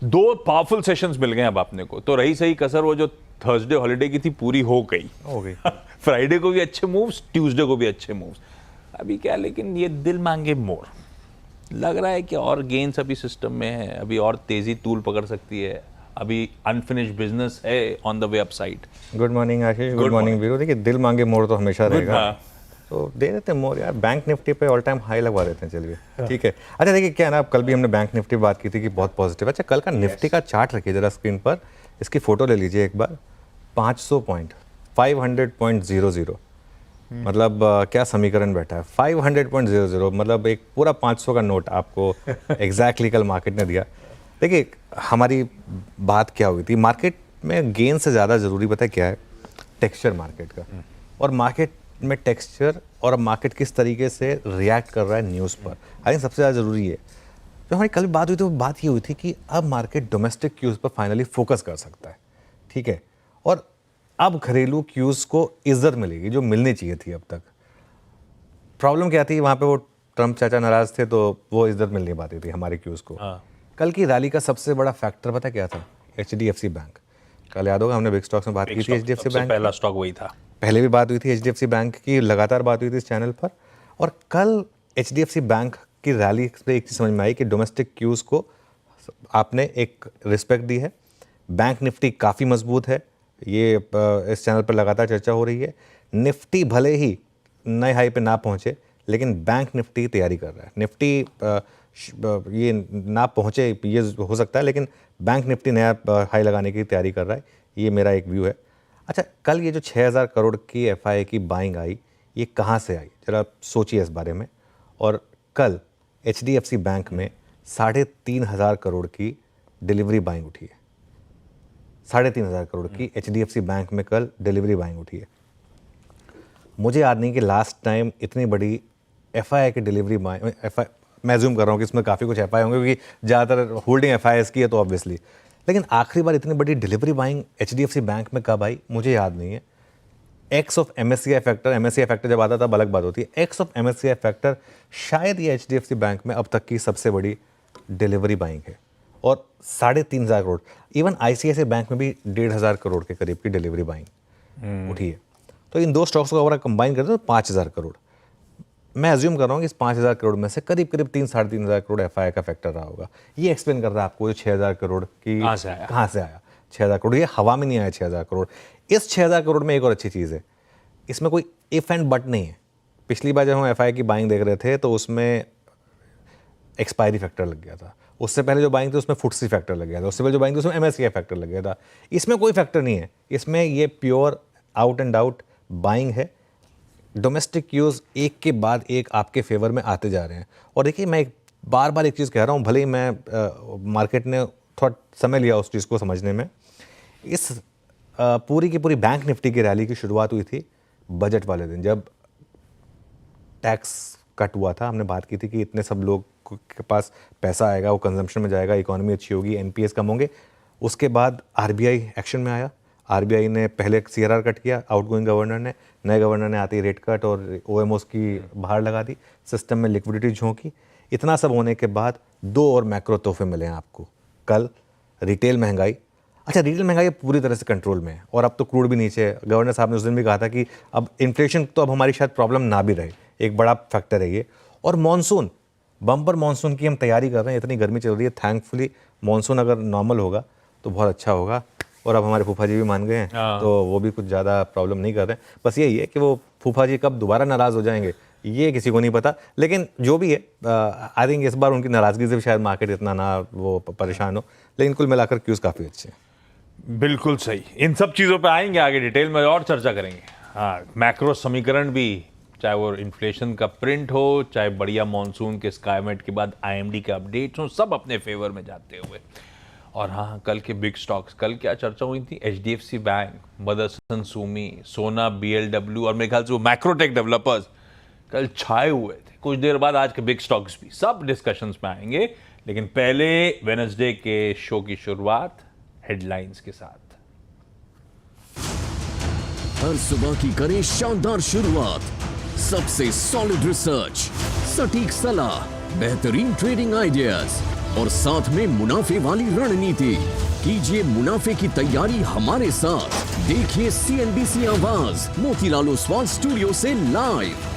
2 powerful sessions मिल गए अब आपने को, तो रही सही कसर वो जो थर्सडे हॉलीडे की थी पूरी हो गई फ्राइडे को भी अच्छे मूव्स, ट्यूसडे को भी अच्छे मूव्स। अभी क्या, लेकिन ये दिल मांगे मोर लग रहा है कि और गेंस अभी सिस्टम में है, अभी और तेजी तूल पकड़ सकती है, अभी अनफिनिश्ड बिजनेस है on the way up side. Good morning Ashish, good morning Veeru. देखिए दिल मांगे मोर तो हमेशा रहेगा, तो दे देते हैं मोर यार। बैंक निफ्टी पे ऑल टाइम हाई लगवा देते हैं, चलिए ठीक है। अच्छा देखिए क्या है ना, अब कल भी हमने बैंक निफ्टी बात की थी कि बहुत पॉजिटिव। अच्छा कल का निफ्टी का चार्ट रखिए जरा स्क्रीन पर, इसकी फोटो ले लीजिए एक बार। 500 पॉइंट, 500.00 मतलब क्या समीकरण बैठा है, 500.00 मतलब एक पूरा 500 का नोट आपको एग्जैक्टली कल मार्केट ने दिया। देखिए हमारी बात क्या हुई थी, मार्केट में गेन से ज़्यादा ज़रूरी पता है क्या है, टेक्सचर मार्केट का। और मार्केट में टेक्सचर और मार्केट किस तरीके से रिएक्ट कर रहा है न्यूज़ पर, आई थिंक सबसे ज़्यादा ज़रूरी है। जो हमारी कल बात हुई थी वो बात ये हुई थी कि अब मार्केट डोमेस्टिक क्यूज़ पर फाइनली फोकस कर सकता है, ठीक है। और अब घरेलू क्यूज़ को इज्जत मिलेगी जो मिलनी चाहिए थी अब तक। प्रॉब्लम क्या थी, वहाँ पे वो ट्रम्प चाचा नाराज थे तो वो इज्जत मिल नहीं पाती थी हमारे क्यूज़ को। कल की रैली का सबसे बड़ा फैक्टर पता क्या था, HDFC बैंक। कल याद होगा हमने बिग स्टॉक्स में बात की थी HDFC बैंक, पहला स्टॉक वही था, पहले भी बात हुई थी HDFC बैंक की, लगातार बात हुई थी इस चैनल पर। और कल HDFC बैंक की रैली से एक चीज़ समझ में आई कि डोमेस्टिक क्यूज़ को आपने एक रिस्पेक्ट दी है। बैंक निफ्टी काफ़ी मजबूत है, ये इस चैनल पर लगातार चर्चा हो रही है। निफ्टी भले ही नए हाई पे ना पहुंचे, लेकिन बैंक निफ्टी तैयारी कर रहा है। निफ्टी ये ना पहुंचे ये हो सकता है, लेकिन बैंक निफ्टी नया हाई लगाने की तैयारी कर रहा है, ये मेरा एक व्यू है। अच्छा कल ये जो 6000 करोड़ की FII की बाइंग आई, ये कहाँ से आई, जरा सोचिए इस बारे में। और कल HDFC बैंक में 3500 करोड़ की डिलीवरी बाइंग उठी है। 3500 करोड़ की HDFC बैंक में कल डिलीवरी बाइंग उठी है। मुझे याद नहीं कि लास्ट टाइम इतनी बड़ी FII की डिलीवरी बाइंग, मैं अज्यूम कर रहा हूँ कि इसमें काफ़ी कुछ FII होंगे क्योंकि ज़्यादातर होल्डिंग FIIs की है तो ऑब्वियसली, लेकिन आखिरी बार इतनी बड़ी डिलीवरी बाइंग HDFC बैंक में कब आई मुझे याद नहीं है। X of MSCI factor, MSCI factor जब आता था अलग बात होती है, एक्स ऑफ MSCI फैक्टर शायद ये HDFC बैंक में अब तक की सबसे बड़ी डिलीवरी बाइंग है। और 3500 करोड़, इवन ICICI बैंक में भी 1500 करोड़ के करीब की डिलीवरी बाइंग उठी है। तो इन दो स्टॉक्स को अगर कम्बाइन करते हैं तो 5000 करोड़। मैं अज्यूम कर रहा हूँ कि इस 5000 करोड़ में से करीब करीब 3-3.5 करोड़ FII का फैक्टर रहा होगा। ये एक्सप्लेन कर रहा है आपको 6000 करोड़ की कहाँ से आया 6000 करोड़, ये हवा में नहीं आया 6000 करोड़। इस 6000 करोड़ में एक और अच्छी चीज़ है, इसमें कोई इफ एंड बट नहीं है। पिछली बार जब हम FII की बाइंग देख रहे थे तो उसमें एक्सपायरी फैक्टर लग गया था, उससे पहले जो बाइंग थी उसमें फुटसी फैक्टर लग गया था, उससे पहले जो बाइंग थी उसमें MSCI फैक्टर लग गया था। इसमें कोई फैक्टर नहीं है, इसमें ये pure out and out buying है। डोमेस्टिक क्यूज़ एक के बाद एक आपके फेवर में आते जा रहे हैं। और देखिए मैं बार बार एक चीज़ कह रहा हूँ, भले ही मैं मार्केट ने थोड़ा समय लिया उस चीज़ को समझने में, इस पूरी की पूरी बैंक निफ्टी की रैली की शुरुआत हुई थी बजट वाले दिन, जब टैक्स कट हुआ था। हमने बात की थी कि इतने सब लोग के पास पैसा आएगा, वो कंजम्पशन में जाएगा, इकोनॉमी अच्छी होगी, NPAs कम होंगे। उसके बाद RBI एक्शन में आया। RBI ने पहले CRR कट किया, आउटगोइंग गवर्नर ने, नए गवर्नर ने आते ही रेट कट और OMOs की बाहर लगा दी, सिस्टम में लिक्विडिटी झोंकी। इतना सब होने के बाद 2 और मैक्रो तोहफे मिले हैं आपको कल। रिटेल महंगाई, अच्छा रिटेल महंगाई पूरी तरह से कंट्रोल में है और अब तो क्रूड भी नीचे है। गवर्नर साहब ने उस दिन भी कहा था कि अब इन्फ्लेशन तो अब हमारी शायद प्रॉब्लम ना भी रहे, एक बड़ा फैक्टर है ये। और मानसून, बम्पर मानसून की हम तैयारी कर रहे हैं, इतनी गर्मी चल रही है, थैंकफुली मानसून अगर नॉर्मल होगा तो बहुत अच्छा होगा। और अब हमारे फूफा जी भी मान गए हैं तो वो भी कुछ ज़्यादा प्रॉब्लम नहीं कर रहे हैं। बस यही है कि वो फूफा जी कब दोबारा नाराज़ हो जाएंगे ये किसी को नहीं पता, लेकिन जो भी है आई थिंक इस बार उनकी नाराज़गी से भी शायद मार्केट इतना ना वो परेशान हो, लेकिन कुल मिलाकर क्यूज़ काफ़ी अच्छे हैं। बिल्कुल सही, इन सब चीज़ों पे आएंगे आगे डिटेल में और चर्चा करेंगे। हाँ, मैक्रो समीकरण भी, चाहे वो इन्फ्लेशन का प्रिंट हो, चाहे बढ़िया मानसून के स्काईमेट के बाद IMD के अपडेट्स हो, सब अपने फेवर में जाते हुए। और हाँ, कल के बिग स्टॉक्स, कल क्या चर्चा हुई थी, HDFC बैंक, मदरसन सुमी, सोना, BLW और मेरे ख्याल से वो मैक्रोटेक डेवलपर्स कल छाए हुए थे। कुछ देर बाद आज के बिग स्टॉक्स भी, सब डिस्कशंस में आएंगे, लेकिन पहले वेडनेसडे के शो की शुरुआत हेडलाइंस के साथ। हर सुबह की करें शानदार शुरुआत, सबसे सॉलिड रिसर्च, सटीक सलाह, बेहतरीन ट्रेडिंग आइडियाज, और साथ में मुनाफे वाली रणनीति। कीजिए मुनाफे की तैयारी हमारे साथ। देखिए CNBC आवाज मोतीलाल ओसवाल स्टूडियो से लाइव।